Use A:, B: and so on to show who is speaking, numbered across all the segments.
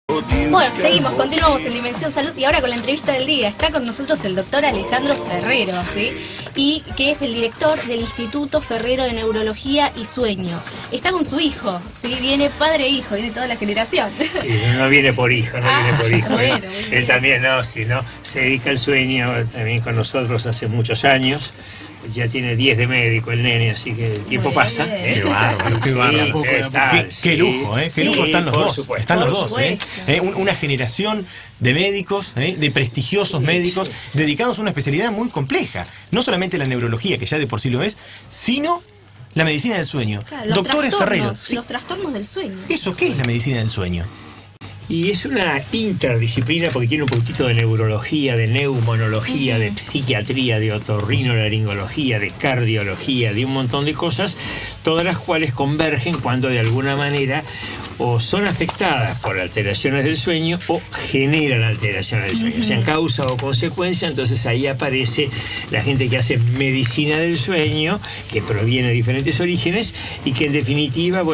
A: Bueno, continuamos en Dimensión Salud y ahora con la entrevista del día. Está con nosotros el doctor Alejandro Ferrero, ¿sí? Y que es el director del Instituto Ferrero de Neurología y Sueño. Está con su hijo, ¿sí? Viene padre e hijo, viene toda la generación.
B: Sí, no viene por hijo, viene por hijo.
A: Bueno,
B: él también, se dedica al sueño, también con nosotros hace muchos años. Ya tiene 10 de médico el nene, así que el tiempo pasa.
C: Qué bárbaro, qué bárbaro. Qué lujo, qué lujo están los dos.
B: Supuesto.
C: Están los dos, una generación de médicos, de prestigiosos médicos, dedicados a una especialidad muy compleja. No solamente la neurología, que ya de por sí lo es, sino la medicina del sueño.
A: Claro, Doctores Ferrero. Los trastornos del sueño.
C: ¿Eso qué es la medicina del sueño?
B: Y es una interdisciplina porque tiene un poquitito de neurología, de neumonología, de psiquiatría, de otorrinolaringología, de cardiología, de un montón de cosas, todas las cuales convergen cuando de alguna manera o son afectadas por alteraciones del sueño o generan alteraciones del sueño, sean causa o consecuencia. Entonces ahí aparece la gente que hace medicina del sueño, que proviene de diferentes orígenes y que en definitiva,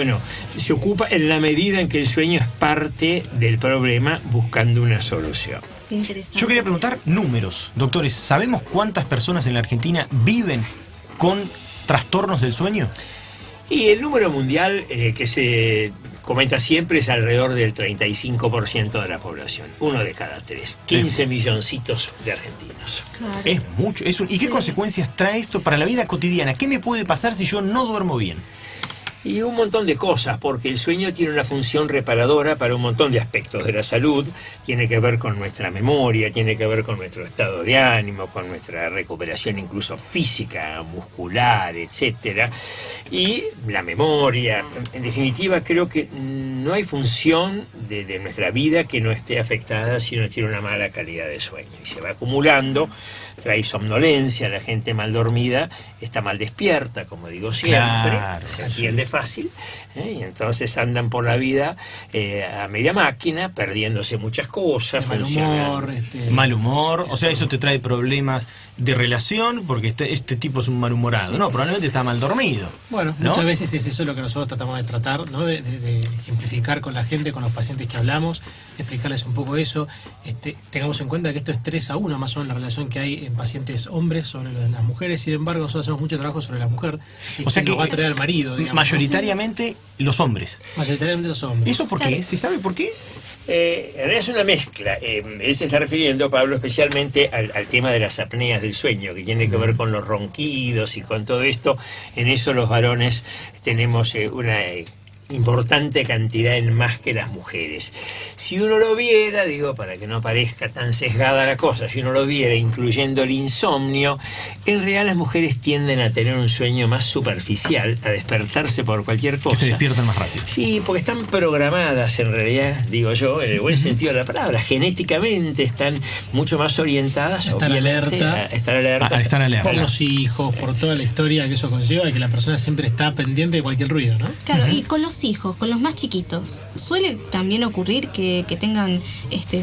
B: se ocupa en la medida en que el sueño es parte del problema buscando una solución.
C: Yo quería preguntar números, doctores. ¿Sabemos cuántas personas en la Argentina viven con trastornos del sueño?
B: Y el número mundial que se comenta siempre es alrededor del 35% de la población, 1 de cada 3, 15 milloncitos de argentinos.
A: Claro.
C: Es mucho. ¿Y qué consecuencias trae esto para la vida cotidiana? ¿Qué me puede pasar si yo no duermo bien?
B: Y un montón de cosas, porque el sueño tiene una función reparadora para un montón de aspectos de la salud. Tiene que ver con nuestra memoria, tiene que ver con nuestro estado de ánimo, con nuestra recuperación incluso física, muscular, etcétera. Y la memoria, en definitiva, creo que no hay función de nuestra vida que no esté afectada si uno tiene una mala calidad de sueño. Y se va acumulando, trae somnolencia, la gente mal dormida está mal despierta, como digo siempre, se atiende fácil, y entonces andan por la vida a media máquina, perdiéndose muchas cosas,
C: mal humor, o sea, eso te trae problemas de relación, porque este tipo es un malhumorado, probablemente está mal dormido.
D: Bueno, muchas veces es eso lo que nosotros tratamos de tratar, ¿no? De ejemplificar con la gente, con los pacientes que hablamos, explicarles un poco eso. Tengamos en cuenta que esto es 3-1 más o menos la relación que hay en pacientes hombres sobre lo de las mujeres. Sin embargo, nosotros hacemos mucho trabajo sobre la mujer,
C: o sea que
D: nos va a traer al marido, digamos.
C: Mayoritariamente los hombres.
D: Mayoritariamente los hombres.
C: ¿Eso por qué? ¿Se sabe por qué?
B: En realidad es una mezcla. Él se está refiriendo, Pablo, especialmente al tema de las apneas del sueño, que tiene que ver con los ronquidos y con todo esto. En eso los varones tenemos una importante cantidad en más que las mujeres. Si uno lo viera, para que no parezca tan sesgada la cosa, si uno lo viera incluyendo el insomnio, en realidad las mujeres tienden a tener un sueño más superficial, a despertarse por cualquier cosa.
C: Que se despiertan más rápido.
B: Sí, porque están programadas en realidad, digo yo, en el buen sentido de la palabra. Genéticamente están mucho más orientadas
D: a estar alerta, por los hijos, por toda la historia que eso conlleva, y que la persona siempre está pendiente de cualquier ruido, ¿no?
A: Claro, y con los hijos, con los más chiquitos, ¿suele también ocurrir que tengan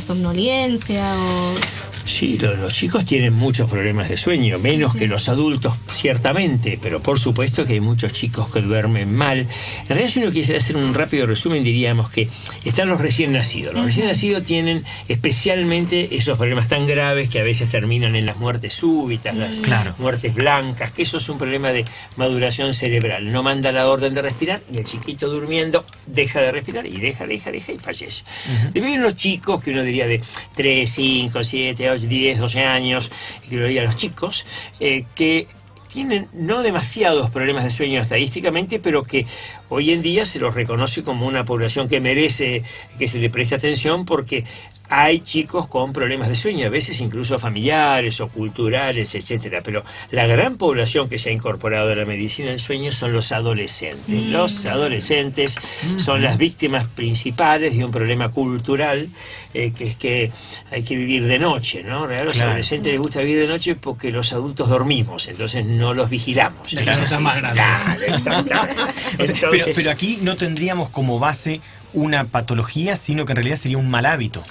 A: somnolencia o...?
B: Sí, los chicos tienen muchos problemas de sueño, menos que los adultos, ciertamente, pero por supuesto que hay muchos chicos que duermen mal. En realidad, si uno quisiera hacer un rápido resumen, diríamos que están los recién nacidos. Los recién nacidos tienen especialmente esos problemas tan graves que a veces terminan en las muertes súbitas, las muertes blancas, que eso es un problema de maduración cerebral. No manda la orden de respirar y el chiquito durmiendo deja de respirar y deja y fallece. Después vienen los chicos, que uno diría de 3, 5, 7, 8, 10, 12 años, que lo diría a los chicos, que tienen no demasiados problemas de sueño estadísticamente, pero que hoy en día se los reconoce como una población que merece que se le preste atención, porque hay chicos con problemas de sueño, a veces incluso familiares o culturales, etcétera. Pero la gran población que se ha incorporado a la medicina del sueño son los adolescentes. Los adolescentes son las víctimas principales de un problema cultural, que es que hay que vivir de noche, ¿no? En realidad, los adolescentes les gusta vivir de noche porque los adultos dormimos, entonces no los vigilamos.
D: Está más grande.
B: Claro, exactamente. Entonces,
C: pero aquí no tendríamos como base una patología, sino que en realidad sería un mal hábito.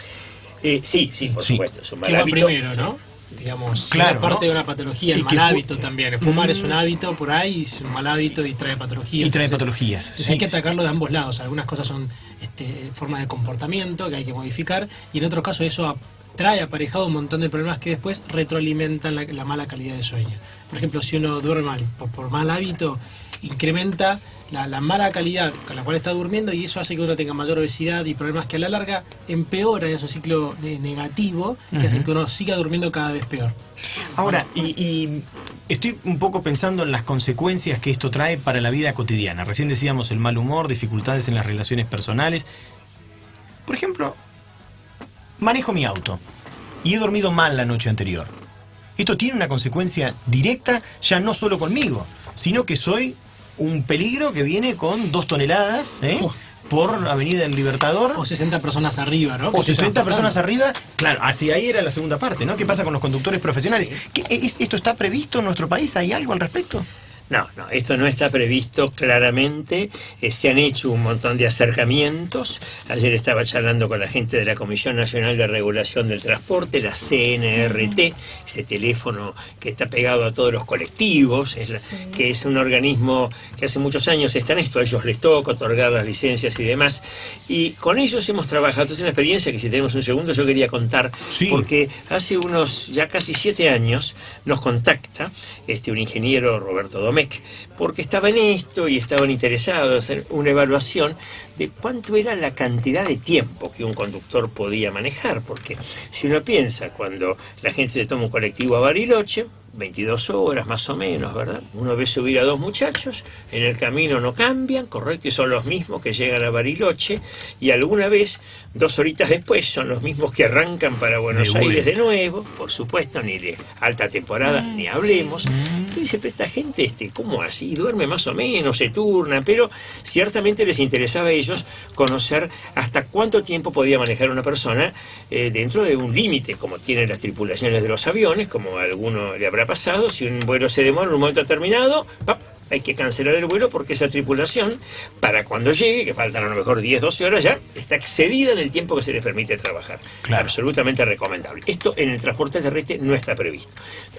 B: Sí, por supuesto, es un mal
D: hábito.
B: hábito.
D: Primero, ¿no? Digamos,
C: claro,
D: parte
C: ¿no?
D: de una patología, el mal hábito también. El fumar es un hábito por ahí, es un mal hábito y trae patologías.
C: Entonces,
D: Hay que atacarlo de ambos lados. Algunas cosas son formas de comportamiento que hay que modificar, y en otros casos eso trae aparejado un montón de problemas que después retroalimentan la mala calidad de sueño. Por ejemplo, si uno duerme mal por mal hábito, incrementa la mala calidad con la cual está durmiendo, y eso hace que uno tenga mayor obesidad y problemas que a la larga empeoran ese ciclo negativo que hace que uno siga durmiendo cada vez peor.
C: Ahora, y estoy un poco pensando en las consecuencias que esto trae para la vida cotidiana. Recién decíamos el mal humor, dificultades en las relaciones personales. Por ejemplo, manejo mi auto y he dormido mal la noche anterior. Esto tiene una consecuencia directa, ya no solo conmigo, sino que soy un peligro que viene con 2 toneladas por Avenida del Libertador.
D: O 60 personas arriba, ¿no?
C: O 60 personas arriba. Claro, hacia ahí era la segunda parte, ¿no? ¿Qué pasa con los conductores profesionales? ¿Esto está previsto en nuestro país? ¿Hay algo al respecto?
B: No, esto no está previsto claramente. Se han hecho un montón de acercamientos. Ayer estaba charlando con la gente de la Comisión Nacional de Regulación del Transporte, la CNRT, ese teléfono que está pegado a todos los colectivos, que es un organismo que hace muchos años está en esto. A ellos les toca otorgar las licencias y demás. Y con ellos hemos trabajado. Es una experiencia que, si tenemos un segundo, yo quería contar, porque hace unos ya casi 7 años nos contacta un ingeniero, Roberto Domecq, porque estaba en esto y estaban interesados en hacer una evaluación de cuánto era la cantidad de tiempo que un conductor podía manejar, porque si uno piensa, cuando la gente se toma un colectivo a Bariloche, 22 horas más o menos, ¿verdad? Uno ve subir a 2 muchachos, en el camino no cambian, correcto, y son los mismos que llegan a Bariloche, y alguna vez, 2 horitas después, son los mismos que arrancan para Buenos Aires de nuevo, por supuesto, ni de alta temporada, ni hablemos. Entonces dice, pero esta gente, ¿cómo así? Duerme más o menos, se turna, pero ciertamente les interesaba a ellos conocer hasta cuánto tiempo podía manejar una persona dentro de un límite, como tienen las tripulaciones de los aviones, como a alguno le habrá pasado. Si un vuelo se demora en un momento determinado, hay que cancelar el vuelo, porque esa tripulación, para cuando llegue, que faltan a lo mejor 10, 12 horas ya, está excedida en el tiempo que se les permite trabajar. Claro. Absolutamente recomendable. Esto en el transporte terrestre no está previsto.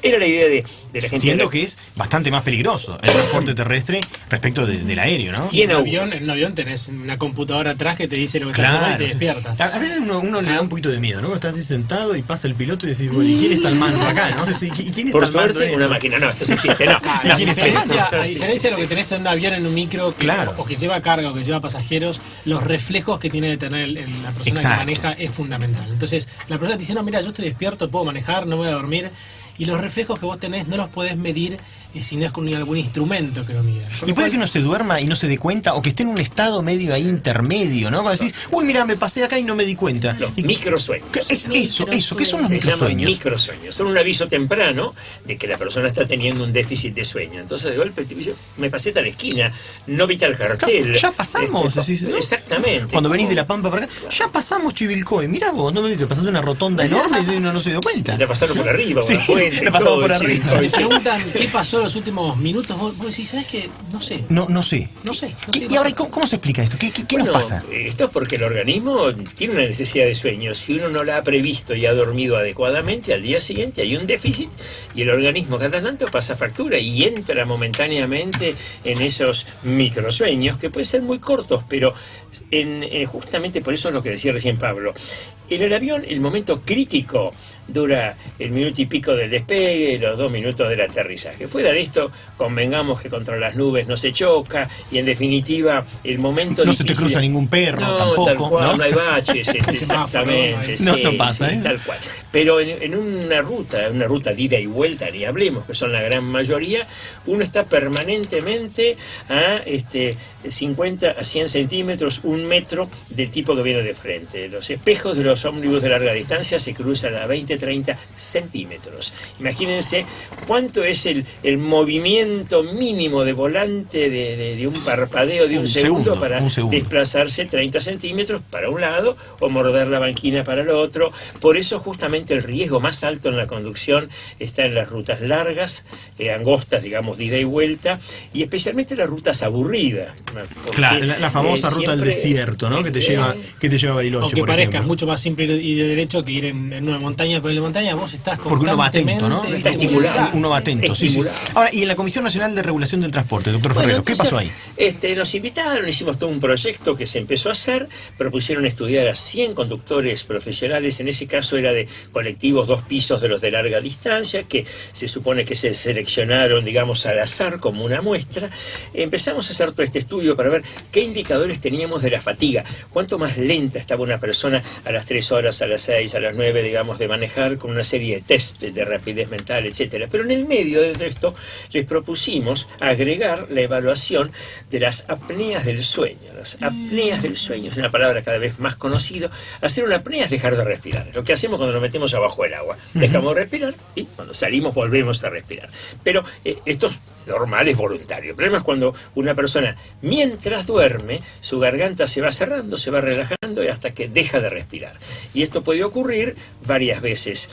B: Era la idea de la gente.
C: Siendo que es bastante más peligroso el transporte terrestre respecto del aéreo, ¿no?
D: En un avión tenés una computadora atrás que te dice lo que estás haciendo y te despiertas.
C: A veces uno le da un poquito de miedo, ¿no? Estás así sentado y pasa el piloto y decís, bueno, ¿y quién está al mando acá, no? ¿Y quién está
B: Por
C: al mando?
B: suerte, una máquina. No, esto es un chiste, no.
D: La diferencia de lo que tenés en un avión, en un micro, o que lleva carga o que lleva pasajeros, los reflejos que tiene que tener la persona que maneja es fundamental. Entonces, la persona te dice, no, mira, yo estoy despierto, puedo manejar, no voy a dormir. Y los reflejos que vos tenés no los podés medir si no es con algún instrumento que lo mida.
C: Y puede que uno se duerma y no se dé cuenta, o que esté en un estado medio ahí intermedio, ¿no? Va a decir, uy, mira, me pasé acá y no me di cuenta.
B: Los microsueños.
C: Eso, ¿qué son los microsueños?
B: Microsueños. Son un aviso temprano de que la persona está teniendo un déficit de sueño. Entonces, de golpe, te dice, me pasé tal esquina, no vi tal cartel.
C: Ya pasamos. ¿No?
B: Exactamente.
C: Cuando venís de La Pampa para acá, ya pasamos Chivilcoy. Mirá vos, no me te pasaste una rotonda enorme y uno no se dio cuenta.
B: La pasaron por arriba,
C: sí, la pasamos por arriba.
D: Si te preguntan qué pasó los últimos minutos, vos decís, ¿sabes qué? No sé.
C: No sé. ¿Y ahora cómo se explica esto? ¿Qué nos pasa?
B: Esto es porque el organismo tiene una necesidad de sueño. Si uno no la ha previsto y ha dormido adecuadamente, al día siguiente hay un déficit y el organismo cada tanto pasa factura y entra momentáneamente en esos microsueños, que pueden ser muy cortos, pero justamente por eso es lo que decía recién Pablo. En el avión, el momento crítico dura el minuto y pico del despegue, los 2 minutos del aterrizaje. Fuera de esto, convengamos que contra las nubes no se choca, y en definitiva, el momento
C: no
B: difícil,
C: se te cruza ningún perro, tampoco.
B: Tal cual, no hay baches,
C: exactamente. No pasa,
B: tal cual. Pero en una ruta de ida y vuelta, ni hablemos, que son la gran mayoría, uno está permanentemente a 50 a 100 centímetros, 1 metro del tipo que viene de frente. Los espejos de los ómnibus de larga distancia se cruzan a 20-30 centímetros. Imagínense cuánto es el movimiento mínimo de volante de un parpadeo de un segundo para desplazarse 30 centímetros para un lado o morder la banquina para el otro. Por eso justamente el riesgo más alto en la conducción está en las rutas largas, angostas, digamos, de ida y vuelta, y especialmente las rutas aburridas.
C: Claro, la famosa ruta del desierto, ¿no? Que te lleva a Bariloche.
D: Aunque parezca mucho más simple simple ir de derecho que ir en una montaña, pero en la montaña vos estás
C: porque uno va atento, ¿no?
B: Está estimulado.
C: Uno va atento, sí.
B: Estimulado.
C: Ahora, y en la Comisión Nacional de Regulación del Transporte, doctor Ferrero, ¿qué pasó ahí?
B: Nos invitaron, hicimos todo un proyecto que se empezó a hacer, propusieron estudiar a 100 conductores profesionales, en ese caso era de colectivos 2 pisos de los de larga distancia, que se supone que se seleccionaron, digamos, al azar como una muestra. Empezamos a hacer todo este estudio para ver qué indicadores teníamos de la fatiga, cuánto más lenta estaba una persona a las 3 horas, a las 6, a las 9, digamos, de manejar, con una serie de test de rapidez mental, etcétera. Pero en el medio de esto les propusimos agregar la evaluación de las apneas del sueño. Las apneas del sueño es una palabra cada vez más conocida. Hacer una apnea es dejar de respirar. Lo que hacemos cuando nos metemos abajo del agua. Dejamos de respirar y cuando salimos volvemos a respirar. Pero esto es normal, es voluntario. El problema es cuando una persona, mientras duerme, su garganta se va cerrando, se va relajando y hasta que deja de respirar. Y esto puede ocurrir varias veces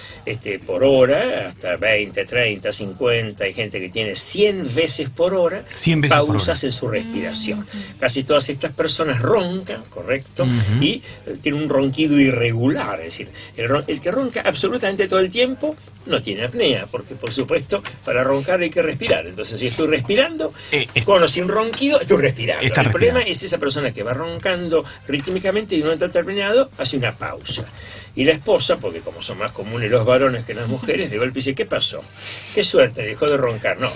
B: por hora, hasta 20, 30, 50. Hay gente que tiene 100 veces por hora
C: 100 veces
B: pausas
C: por hora
B: en su respiración. Casi todas estas personas roncan, ¿correcto? Y tienen un ronquido irregular. Es decir, el que ronca absolutamente todo el tiempo no tiene apnea, porque por supuesto para roncar hay que respirar. Entonces si estoy respirando, con o sin ronquido, estoy respirando. El problema es esa persona que va roncando rítmicamente y en un momento determinado hace una pausa. Y la esposa, porque como son más comunes los varones que las mujeres, de golpe dice, ¿qué pasó? Qué suerte, dejó de roncar. No,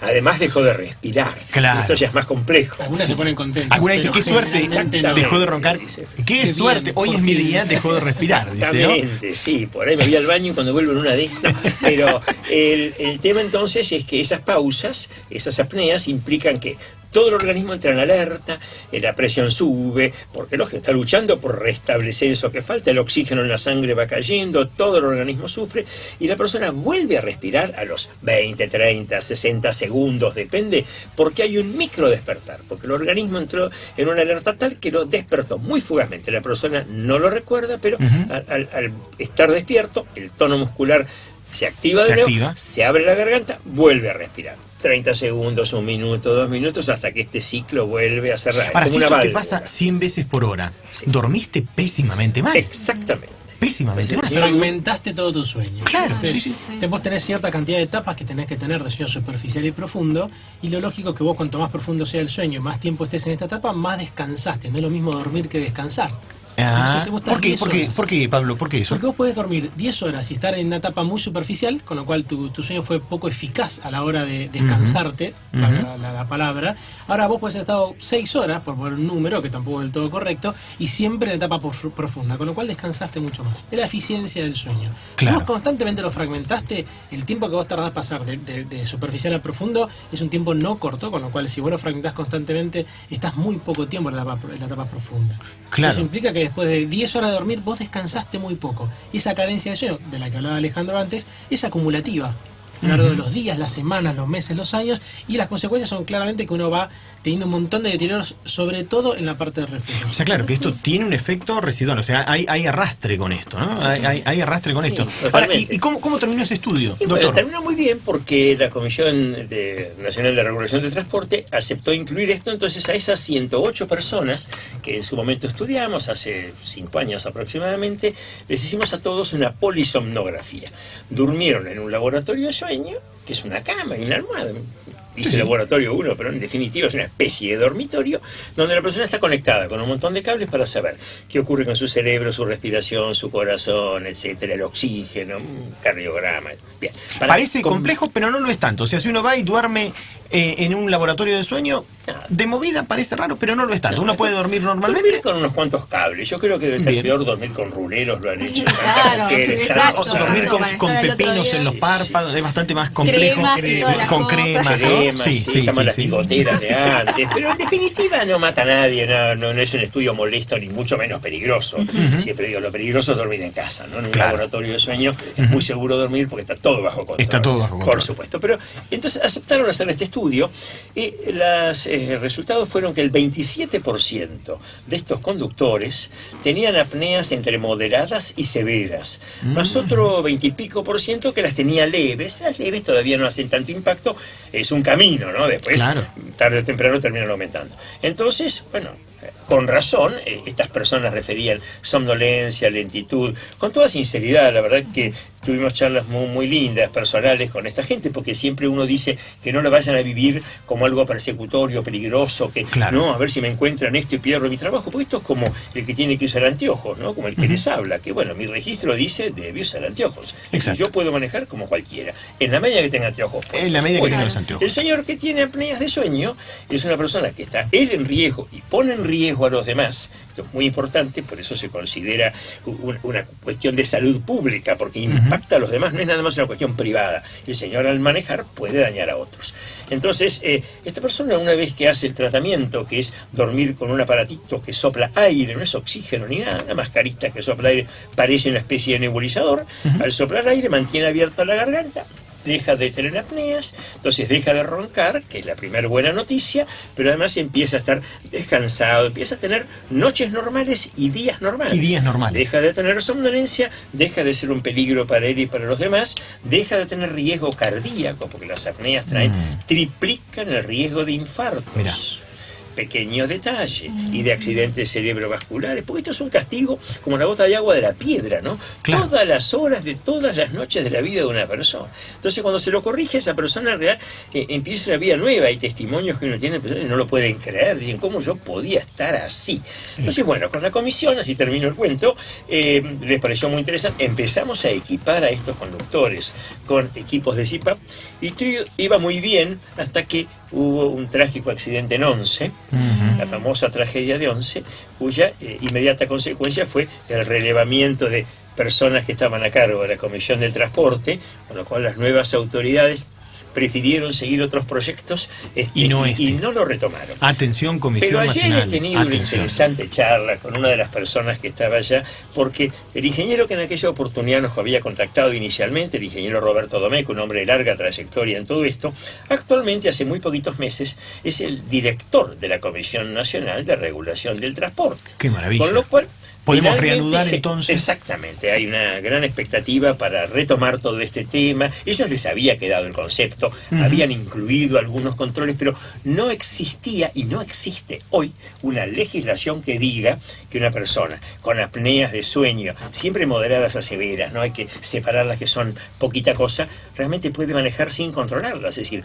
B: además dejó de respirar.
C: Claro.
B: Esto ya es más complejo.
D: Algunas se ponen contentas.
C: Algunas dicen, qué suerte, dejó de roncar. Qué suerte, hoy es mi día, dejó de respirar.
B: Exactamente,
C: dice,
B: sí, por ahí me voy al baño y cuando vuelvo en una de estas. Pero el tema entonces es que esas pausas, esas apneas, implican que todo el organismo entra en alerta, la presión sube, porque lógico, está luchando por restablecer eso que falta, el oxígeno en la sangre va cayendo, todo el organismo sufre, y la persona vuelve a respirar a los 20, 30, 60 segundos, depende, porque hay un micro despertar, porque el organismo entró en una alerta tal que lo despertó muy fugazmente. La persona no lo recuerda, pero al estar despierto, el tono muscular se activa de nuevo, se abre la garganta, vuelve a respirar. 30 segundos, 1 minuto, 2 minutos, hasta que este ciclo vuelve a cerrar.
C: Ahora,
B: como
C: si
B: una
C: esto te
B: válvula.
C: pasa 100 veces por hora,
B: Sí.
C: ¿dormiste pésimamente mal?
B: Exactamente.
C: Pésimamente mal.
D: Fragmentaste todo tu sueño.
C: Claro,
D: Entonces,
C: sí.
D: vos tenés cierta cantidad de etapas que tenés que tener de sueño superficial y profundo, y lo lógico es que vos cuanto más profundo sea el sueño, más tiempo estés en esta etapa, más descansaste. No es lo mismo dormir que descansar. Entonces, vos estás 10 horas.
C: ¿Por qué, Pablo? ¿Por qué eso?
D: Porque vos podés dormir 10 horas y estar en una etapa muy superficial, con lo cual tu sueño fue poco eficaz a la hora de descansarte, la palabra. Ahora vos podés haber estado 6 horas, por poner un número que tampoco es del todo correcto, y siempre en etapa profunda, con lo cual descansaste mucho más. Es la eficiencia del sueño.
C: Claro.
D: Si vos constantemente lo fragmentaste, el tiempo que vos tardás pasar de superficial a profundo es un tiempo no corto, con lo cual si vos lo fragmentás constantemente, estás muy poco tiempo en la etapa profunda.
C: Claro.
D: Eso implica que después de 10 horas de dormir vos descansaste muy poco. Y esa carencia de sueño, de la que hablaba Alejandro antes, es acumulativa a lo largo de los días, las semanas, los meses, los años, y las consecuencias son claramente que uno va teniendo un montón de deterioros, sobre todo en la parte de reflejos.
C: O sea, claro, que esto tiene un efecto residual, o sea, hay arrastre con esto, ¿no? Hay arrastre con esto.
B: Sí,
C: Ahora, ¿y cómo terminó ese estudio,
B: Y bueno,
C: doctor?
B: terminó muy bien porque la Comisión Nacional de Regulación del Transporte aceptó incluir esto, entonces a esas 108 personas que en su momento estudiamos, hace 5 años aproximadamente, les hicimos a todos una polisomnografía. Durmieron en un laboratorio de sueño, que es una cama y una almohada. Dice laboratorio 1, pero en definitiva es una especie de dormitorio donde la persona está conectada con un montón de cables para saber qué ocurre con su cerebro, su respiración, su corazón, etcétera, el oxígeno, un cardiograma. Bien.
C: Parece complejo, pero no lo es tanto. O sea, si uno va y duerme en un laboratorio de sueño, de movida parece raro, pero no lo es tanto. Uno puede dormir normalmente.
B: Dormir con unos cuantos cables. Yo creo que debe ser
C: Bien.
B: peor dormir con ruleros, lo han hecho.
A: Claro, sí, exacto.
C: O dormir con
A: Para estar al otro
C: pepinos
A: día.
C: en los párpados es bastante más complejo.
A: Cremas y todas las
C: con
A: cosas.
C: cremas, ¿no?
B: Cremas, sí, estamos las picoteras de antes, pero en definitiva no mata a nadie, no es un estudio molesto ni mucho menos peligroso. Siempre digo, lo peligroso es dormir en casa, ¿no? En un laboratorio de sueño es muy seguro dormir porque está todo bajo control.
C: Está todo bajo control.
B: Por supuesto, pero entonces aceptaron hacer este estudio y los resultados fueron que el 27% de estos conductores tenían apneas entre moderadas y severas, más otro 20 y pico % que las tenía leves. Las leves todavía no hacen tanto impacto, es un camino, ¿no? Después,
C: Claro.
B: tarde o temprano terminan aumentando. Entonces, bueno, con razón, estas personas referían somnolencia, lentitud, con toda sinceridad. La verdad que tuvimos charlas muy lindas, personales con esta gente, porque siempre uno dice que no la vayan a vivir como algo persecutorio, peligroso, que no, a ver si me encuentran esto y pierdo mi trabajo, porque esto es como el que tiene que usar anteojos, ¿no? Como el que les habla, que bueno, mi registro dice debe usar anteojos. Yo puedo manejar como cualquiera, en la medida que tenga anteojos.
C: En la medida que tenga los anteojos.
B: El señor que tiene apneas de sueño es una persona que está él en riesgo y pone en riesgo a los demás. Esto es muy importante, por eso se considera una cuestión de salud pública, porque impacta a los demás, no es nada más una cuestión privada. El señor al manejar puede dañar a otros. Entonces, esta persona, una vez que hace el tratamiento, que es dormir con un aparatito que sopla aire, no es oxígeno ni nada, una mascarita que sopla aire, parece una especie de nebulizador, al soplar aire mantiene abierta la garganta, deja de tener apneas, entonces deja de roncar, que es la primera buena noticia, pero además empieza a estar descansado, empieza a tener noches normales y días normales. Deja de tener somnolencia, deja de ser un peligro para él y para los demás, deja de tener riesgo cardíaco, porque las apneas triplican el riesgo de infartos. Mirá. Pequeño detalle, y de accidentes cerebrovasculares, porque esto es un castigo como la gota de agua de la piedra, ¿no? Claro. Todas las horas de todas las noches de la vida de una persona. Entonces, cuando se lo corrige, esa persona real empieza una vida nueva. Hay testimonios que uno tiene, personas que no lo pueden creer, dicen, ¿cómo yo podía estar así? Entonces, bueno, con la comisión, así termino el cuento, les pareció muy interesante, empezamos a equipar a estos conductores con equipos de CPAP, y todo iba muy bien hasta que hubo un trágico accidente en Once, la famosa tragedia de Once, cuya inmediata consecuencia fue el relevamiento de personas que estaban a cargo de la Comisión del Transporte, con lo cual las nuevas autoridades prefirieron seguir otros proyectos y no lo retomaron.
C: Atención, Comisión
B: Pero
C: Nacional.
B: ayer he tenido una interesante charla con una de las personas que estaba allá, porque el ingeniero que en aquella oportunidad nos había contactado inicialmente, el ingeniero Roberto Domecq, un hombre de larga trayectoria en todo esto, actualmente, hace muy poquitos meses, es el director de la Comisión Nacional de Regulación del Transporte.
C: ¡Qué maravilla!
B: Con lo cual,
C: ¿podemos reanudar entonces?
B: Exactamente, hay una gran expectativa para retomar todo este tema. Ellos les había quedado el concepto, habían incluido algunos controles, pero no existía y no existe hoy una legislación que diga que una persona con apneas de sueño, siempre moderadas a severas, no hay que separar las que son poquita cosa, realmente puede manejar sin controlarlas. Es decir,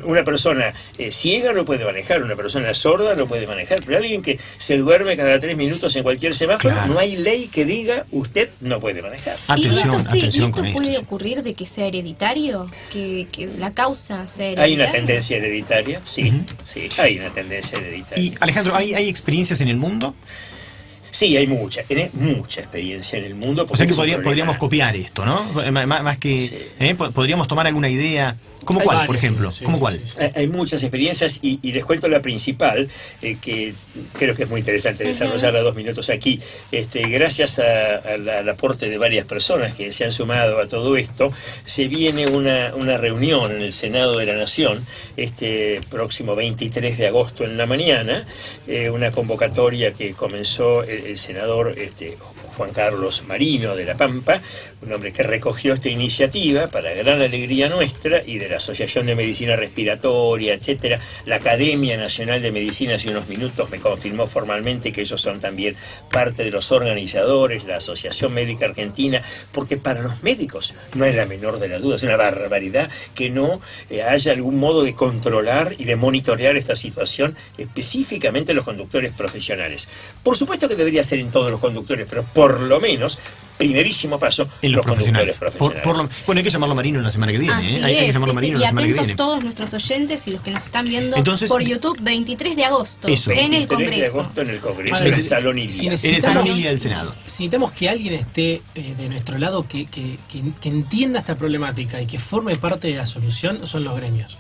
B: una persona ciega no puede manejar, una persona sorda no puede manejar, pero alguien que se duerme cada 3 minutos en cualquier semáforo, no hay ley que diga usted no puede manejar.
A: ¿Y esto puede ocurrir de que sea hereditario? ¿Que la causa sea hereditaria?
B: ¿Hay una tendencia hereditaria? Sí, sí, hay una tendencia hereditaria.
C: Y Alejandro, ¿hay experiencias en el mundo?
B: Sí, hay mucha experiencia en el mundo.
C: O sea que podríamos copiar esto, ¿no? Más que podríamos tomar alguna idea. ¿Cómo cuál, varias, por ejemplo? ¿Cómo cuál?
B: Hay muchas experiencias y les cuento la principal, que creo que es muy interesante desarrollarla 2 minutos aquí. Gracias al aporte de varias personas que se han sumado a todo esto, se viene una reunión en el Senado de la Nación, próximo 23 de agosto en la mañana, una convocatoria que comenzó el senador Juan Carlos Marino de La Pampa, un hombre que recogió esta iniciativa para gran alegría nuestra y de la Asociación de Medicina Respiratoria, etcétera. La Academia Nacional de Medicina hace unos minutos me confirmó formalmente que ellos son también parte de los organizadores, la Asociación Médica Argentina, porque para los médicos no hay la menor de las dudas, es una barbaridad que no haya algún modo de controlar y de monitorear esta situación, específicamente los conductores profesionales. Por supuesto que debería ser en todos los conductores, pero por lo menos, primerísimo paso,
C: en los conductores
B: profesionales.
C: Bueno, hay que llamarlo Marino la semana que viene. Hay que llamarlo Marino la semana que viene.
A: Y atentos todos nuestros oyentes y los que nos están viendo por YouTube, 23 de agosto, en el Congreso. 23 de agosto en el Congreso, en el Salón Ilia.
C: En el Salón Ilia del Senado.
D: Necesitamos que alguien esté de nuestro lado que entienda esta problemática y que forme parte de la solución, son los gremios.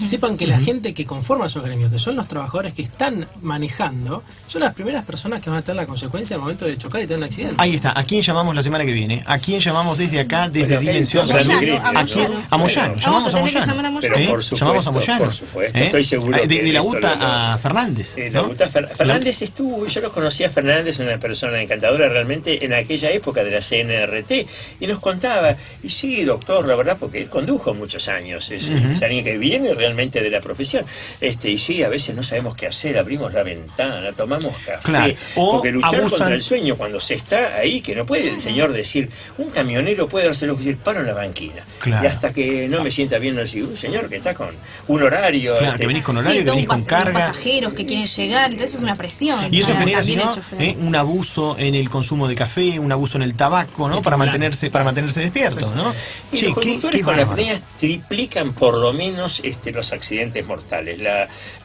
D: Sepan que la gente que conforma esos gremios, que son los trabajadores que están manejando, son las primeras personas que van a tener la consecuencia al momento de chocar y tener un accidente.
C: Ahí está. ¿A quién llamamos la semana que viene? ¿A quién llamamos desde acá, desde Dimensión Salud? A Moyano.
A: Vamos a tener que llamar a Moyano.
B: Pero por supuesto,
C: llamamos a Moyano.
B: Por supuesto, estoy seguro.
C: De la UTA a Fernández.
B: La UTA Fernández estuvo, yo lo conocí a Fernández, una persona encantadora realmente en aquella época de la CNRT, y nos contaba, y sí, doctor, la verdad, porque él condujo muchos años, es alguien que viene viene realmente de la profesión. Y sí, a veces no sabemos qué hacer, abrimos la ventana, tomamos café,
C: Claro. O
B: porque luchar
C: abusan
B: contra el sueño cuando se está ahí, que no puede el señor decir, un camionero puede darse lo que decir, paro en la banquina.
C: Claro.
B: Y hasta que no me sienta bien, no decir, un señor que está con un horario.
C: Claro, que venís con horario, que
A: todos
C: venís con
A: los
C: carga.
A: pasajeros que quieren llegar, entonces es una presión.
C: Y eso
A: para
C: genera, si
A: también
C: no,
A: el chofer.
C: un abuso en el consumo de café, un abuso en el tabaco, ¿no? Para mantenerse despierto, ¿no?
B: Y
C: Che,
B: los conductores con
C: bárbaro.
B: apneas triplican por lo menos los accidentes mortales.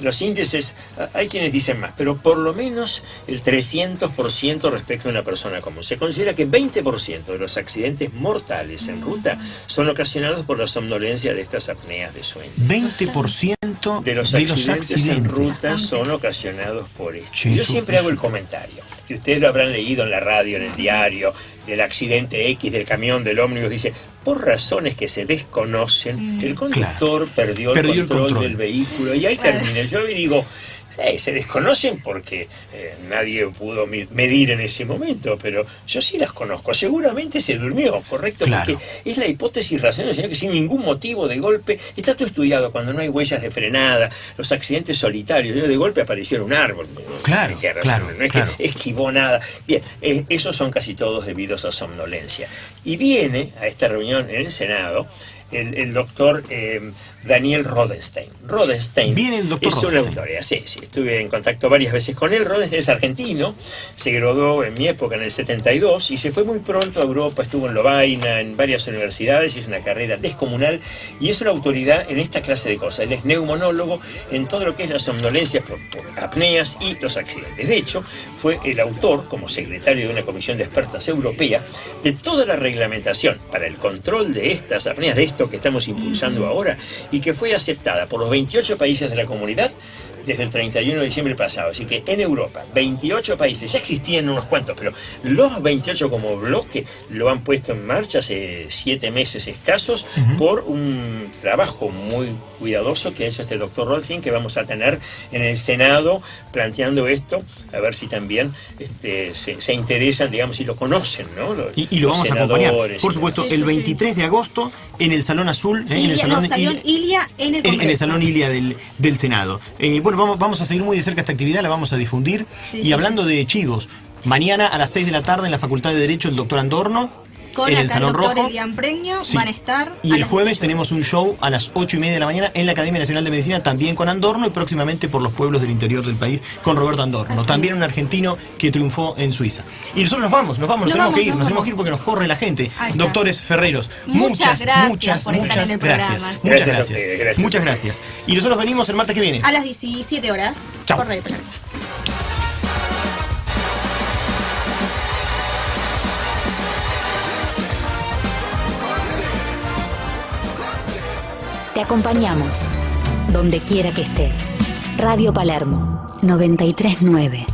B: Los índices, hay quienes dicen más, pero por lo menos el 300% respecto a una persona común. Se considera que 20% de los accidentes mortales en ruta son ocasionados por la somnolencia de estas apneas de sueño.
C: 20%
B: De los accidentes en ruta son ocasionados por esto.
C: Che,
B: Yo
C: eso-
B: siempre hago el comentario, que ustedes lo habrán leído en la radio, en el diario, del accidente X, del camión, del ómnibus, dice, por razones que se desconocen, el conductor perdió el control del vehículo, y ahí termina. Yo digo, sí, se desconocen porque nadie pudo medir en ese momento, pero yo sí las conozco. Seguramente se durmió, ¿correcto?
C: Claro.
B: Porque es la hipótesis racional, sino que sin ningún motivo de golpe, está todo estudiado, cuando no hay huellas de frenada, los accidentes solitarios, de golpe apareció en un árbol.
C: Claro,
B: ¿Qué razón?
C: claro,
B: No es
C: claro.
B: que esquivó nada. Bien, esos son casi todos debidos a somnolencia. Y viene a esta reunión en el Senado el doctor Daniel Rodenstein. Rodenstein
C: Viene el doctor
B: es una
C: Rodenstein.
B: autoridad, sí, estuve en contacto varias veces con él. Rodenstein es argentino, se graduó en mi época en el 72 y se fue muy pronto a Europa, estuvo en Lovaina, en varias universidades, hizo una carrera descomunal y es una autoridad en esta clase de cosas. Él es neumonólogo en todo lo que es la somnolencia por apneas y los accidentes. De hecho, fue el autor, como secretario de una comisión de expertas europea, de toda la reglamentación para el control de estas apneas, de esto que estamos impulsando ahora, y que fue aceptada por los 28 países de la comunidad desde el 31 de diciembre pasado. Así que en Europa, 28 países, ya existían unos cuantos, pero los 28 como bloque lo han puesto en marcha hace 7 meses escasos por un trabajo muy cuidadoso que ha hecho este doctor Rodenstein, que vamos a tener en el Senado planteando esto, a ver si también se interesan, digamos, y lo conocen, ¿no?
C: Y lo
B: los
C: vamos a acompañar.
B: senadores
C: Por
B: y
C: supuesto,
A: Sí,
C: el
A: sí,
C: 23 de agosto en el Salón Azul, en el
A: Ilia,
C: Salón,
A: Salón Ilia en el Congreso.
C: en el Salón Ilia del Senado. Bueno, vamos a seguir muy de cerca esta actividad, la vamos a difundir.
A: Sí,
C: y
A: sí,
C: hablando de chivos, mañana a las 6 de la tarde en la Facultad de Derecho el doctor Andorno,
A: Con
C: en el
A: acá el
C: Salón
A: doctor
C: Rojo.
A: Elian Preño
C: Sí.
A: van a estar
C: Y
A: a
C: el
A: las
C: jueves
A: 18
C: tenemos un show a las 8:30 de la mañana en la Academia Nacional de Medicina, también con Andorno, y próximamente por los pueblos del interior del país con Roberto Andorno,
A: Así
C: también
A: es.
C: un argentino que triunfó en Suiza. Y nosotros nos vamos, tenemos que ir porque nos corre la gente.
A: Ahí está.
C: Doctores Ferreros,
A: Muchas gracias por estar en el programa.
C: gracias.
A: Sí.
C: Muchas
B: Gracias a
C: gracias.
B: ustedes, gracias.
C: Muchas gracias. Y nosotros venimos el martes que viene.
A: a las 17 horas
C: Chau.
A: por Radio Palermo.
E: Te acompañamos donde quiera que estés. Radio Palermo 939.